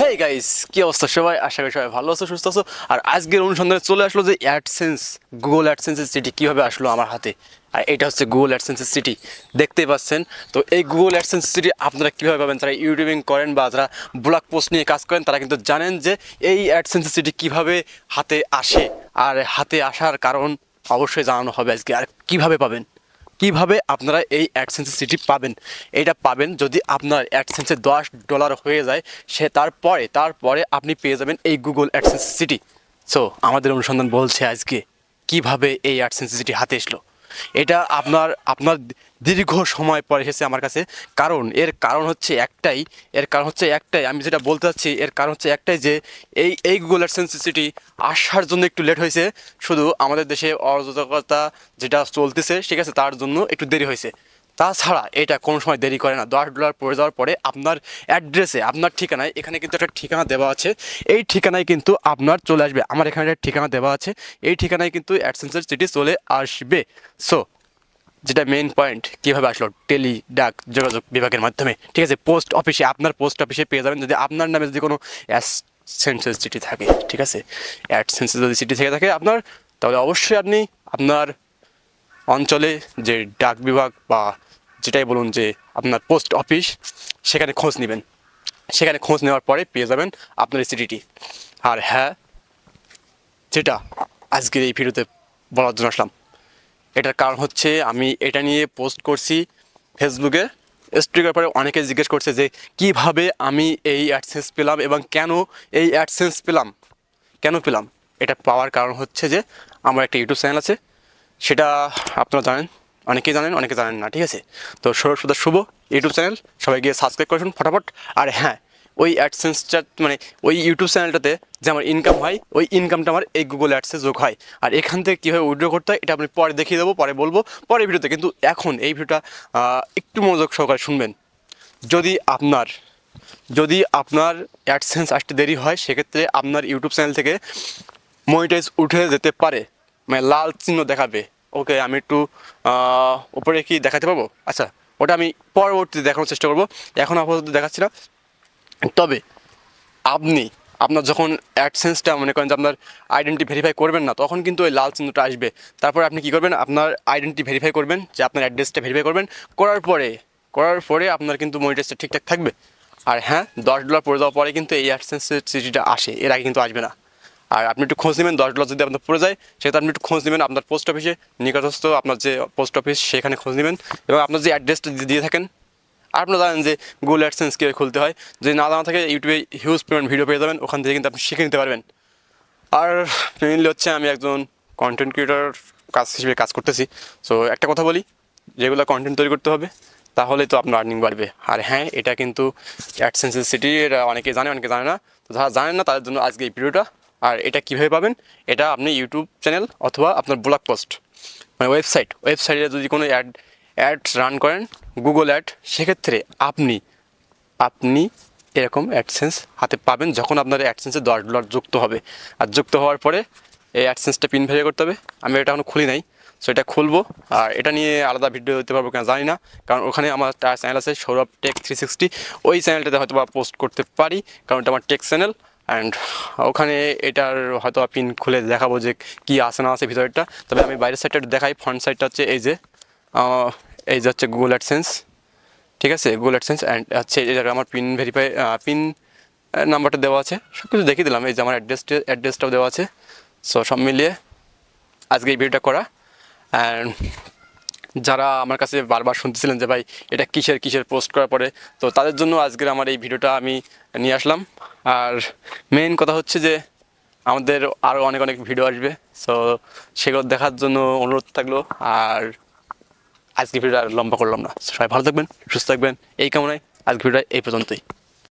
Hey guys, কি অবস্থা সবাই? আশা করি সবাই ভালো আছো, সুস্থ আছো। আর আজকের অনুসন্ধানে চলে আসলো যে অ্যাডসেন্স, গুগল অ্যাডসেন্সের সিটি কীভাবে আসলো আমার হাতে। আর এটা হচ্ছে গুগল অ্যাডসেন্সের সিটি, দেখতেই পাচ্ছেন। তো এই গুগল অ্যাডসেন্স সিটি আপনারা কীভাবে পাবেন? যারা ইউটিউবিং করেন বা যারা ব্লগ পোস্ট নিয়ে কাজ করেন তারা কিন্তু জানেন যে এই অ্যাডসেন্সের সিটি কীভাবে হাতে আসে। আর হাতে আসার কারণ অবশ্যই জানানো হবে আজকে। আর কীভাবে পাবেন, কিভাবে আপনারা এই অ্যাডসেন্সের সিটি পাবেন। এটা পাবেন যদি আপনার অ্যাডসেন্সে $10 হয়ে যায়, সে তারপরে আপনি পেয়ে যাবেন এই গুগল অ্যাডসেন্স সিটি। সো আমাদের অনুসন্ধান বলছে আজকে কিভাবে এই অ্যাডসেন্স সিটি হাতে এসলো। এটা আপনার আপনার দীর্ঘ সময় পরে এসেছে আমার কাছে। এর কারণ হচ্ছে একটাই আমি যেটা বলতে চাচ্ছি, এর কারণ হচ্ছে একটাই যে এই গুগল অ্যাডসেন্স সিটি আসার জন্য একটু লেট হয়েছে। শুধু আমাদের দেশে অরাজকতা যেটা চলতেছে, ঠিক আছে, তার জন্য একটু দেরি হয়েছে। তাছাড়া এটা কোনো সময় দেরি করে না। $10 পড়ে যাওয়ার পরে আপনার অ্যাড্রেসে, আপনার ঠিকানায়, এখানে কিন্তু একটা ঠিকানা দেওয়া আছে, এই ঠিকানায় কিন্তু আপনার চলে আসবে। আমার এখানে একটা ঠিকানা দেওয়া আছে, এই ঠিকানায় কিন্তু অ্যাডসেন্সের সিটি চলে আসবে। সো যেটা মেইন পয়েন্ট, কীভাবে আসলো? টেলি ডাক যোগাযোগ বিভাগের মাধ্যমে, ঠিক আছে। পোস্ট অফিসে, আপনার পোস্ট অফিসে পেয়ে যাবেন যদি আপনার নামে যদি কোনো অ্যাডসেন্সের চিঠি থাকে, ঠিক আছে। অ্যাডসেন্সের যদি চিঠি থেকে থাকে আপনার, তাহলে অবশ্যই আপনি আপনার অঞ্চলে যে ডাক বিভাগ বা যেটাই বলুন যে আপনার পোস্ট অফিস, সেখানে খোঁজ নেবেন। সেখানে খোঁজ নেওয়ার পরে পেয়ে যাবেন আপনার এই চিঠিটি। আর হ্যাঁ, যেটা আজকের এই ভিডিওতে বলার জন্য আসলাম, এটার কারণ হচ্ছে আমি এটা নিয়ে পোস্ট করছি ফেসবুকে। স্ট্রিকের পরে অনেকে জিজ্ঞেস করছে যে কিভাবে আমি এই অ্যাডসেন্স পেলাম এবং কেন এই অ্যাডসেন্স পেলাম। এটা পাওয়ার কারণ হচ্ছে যে আমার একটা ইউটিউব চ্যানেল আছে, সেটা আপনারা জানেন, অনেকেই জানেন, অনেকে জানেন না, ঠিক আছে। তো সৌরভ শুভ ইউটিউব চ্যানেল, সবাই গিয়ে সাবস্ক্রাইব করে শুনুন ফটাফট। আর হ্যাঁ, ওই অ্যাডসেন্সটা মানে ওই ইউটিউব চ্যানেলটাতে যে আমার ইনকাম হয়, ওই ইনকামটা আমার এই গুগল অ্যাডসে যোগ হয়। আর এখান থেকে কীভাবে উইথড্র করতে হয় এটা আপনি পরে দেখিয়ে দেবো, পরে বলবো, পরের ভিডিওতে। কিন্তু এখন এই ভিডিওটা একটু মনোযোগ সহকারে শুনবেন। যদি আপনার অ্যাডসেন্স আসতে দেরি হয়, সেক্ষেত্রে আপনার ইউটিউব চ্যানেল থেকে মনিটাইজ উঠে যেতে পারে, মানে লাল চিহ্ন দেখাবে। ওকে, আমি একটু উপরে কি দেখাতে পারবো? আচ্ছা, ওটা আমি পরবর্তীতে দেখানোর চেষ্টা করবো, এখন আপাতত দেখাচ্ছি না। তবে আপনার যখন অ্যাডসেন্সটা মনে করেন যে আপনার আইডেন্টি ভেরিফাই করবেন না, তখন কিন্তু ওই লাল চিহ্নটা আসবে। তারপরে আপনি কী করবেন? আপনার আইডেন্টি ভেরিফাই করবেন, যে আপনার অ্যাড্রেসটা ভেরিফাই করবেন। করার পরে আপনার কিন্তু মনিটাইজটা ঠিকঠাক থাকবে। আর হ্যাঁ, $10 পড়ে যাওয়ার পরে কিন্তু এই অ্যাডসেন্সের চিঠিটা আসে, এর আগে কিন্তু আসবে না। আর আপনি একটু খোঁজ নেবেন, $10 যদি আপনার পড়ে যায়, সেটা আপনি একটু খোঁজ নেবেন আপনার পোস্ট অফিসে, নিকটস্থ আপনার যে পোস্ট অফিস, সেখানে খোঁজ নেবেন। এবং আপনার যে অ্যাড্রেসটা দিয়ে থাকেন, আর আপনারা জানেন যে গুগল অ্যাডসেন্স কীভাবে খুলতে হয়। যদি না জানা থাকে, ইউটিউবে হিউজ পরিমাণ ভিডিও পেয়ে যাবেন, ওখান থেকে কিন্তু আপনি শিখে নিতে পারবেন। আর মেইনলি হচ্ছে আমি একজন কন্টেন্ট ক্রিয়েটর হিসেবে কাজ করতেছি। সো একটা কথা বলি, যেগুলো কন্টেন্ট তৈরি করতে হবে, তাহলে তো আপনার আর্নিং বাড়বে। আর হ্যাঁ, এটা কিন্তু অ্যাডসেন্সের সিটি, এটা অনেকে জানে, অনেকে জানে না। তো যারা জানেন না তাদের জন্য আজকে এই ভিডিওটা। আর এটা কীভাবে পাবেন? এটা আপনি ইউটিউব চ্যানেল অথবা আপনার ব্লগ পোস্ট, মানে ওয়েবসাইটে যদি কোনো অ্যাড রান করেন, গুগল অ্যাড, সেক্ষেত্রে আপনি এরকম অ্যাডসেন্স হাতে পাবেন যখন আপনার অ্যাডসেন্সে $10 যুক্ত হবে। আর যুক্ত হওয়ার পরে এই অ্যাডসেন্সটা পিন ভেরিফাই করতে হবে। আমি এটা এখনো খুলি নাই, সো এটা খুলবো। আর এটা নিয়ে আলাদা ভিডিও দিতে পারবো কিনা জানি না, কারণ ওখানে আমার চ্যানেল আছে সৌরভ টেক 360, ওই চ্যানেলটাতে হয়তো বা পোস্ট করতে পারি, কারণ এটা আমার টেক চ্যানেল। অ্যান্ড ওখানে এটার হয়তো পিন খুলে দেখাবো যে কী আছে না আছে ভিতরেরটা। তবে আমি বাইরের সাইডটা দেখাই। ফ্রন্ট সাইডটা হচ্ছে এই যে হচ্ছে গুগল অ্যাডসেন্স, ঠিক আছে, গুগল অ্যাডসেন্স। অ্যান্ড হচ্ছে এটা আমার পিন নাম্বারটা দেওয়া আছে, সব কিছু দেখিয়ে দিলাম। এই যে আমার অ্যাড্রেসটাও দেওয়া আছে। সো সব মিলিয়ে আজকে এই ভিডিওটা করা। অ্যান্ড যারা আমার কাছে বারবার শুনতেছিলেন যে ভাই এটা কিসের পোস্ট করার পরে, তো তাদের জন্য আজকের আমার এই ভিডিওটা আমি নিয়ে আসলাম। আর মেইন কথা হচ্ছে যে আমাদের আরও অনেক ভিডিও আসবে, সো সেগুলো দেখার জন্য অনুরোধ থাকলো। আর আজকে ভিডিওটা লম্বা করলাম না, সবাই ভালো থাকবেন, সুস্থ থাকবেন, এই কামনায় আজকে ভিডিওটা এই পর্যন্তই।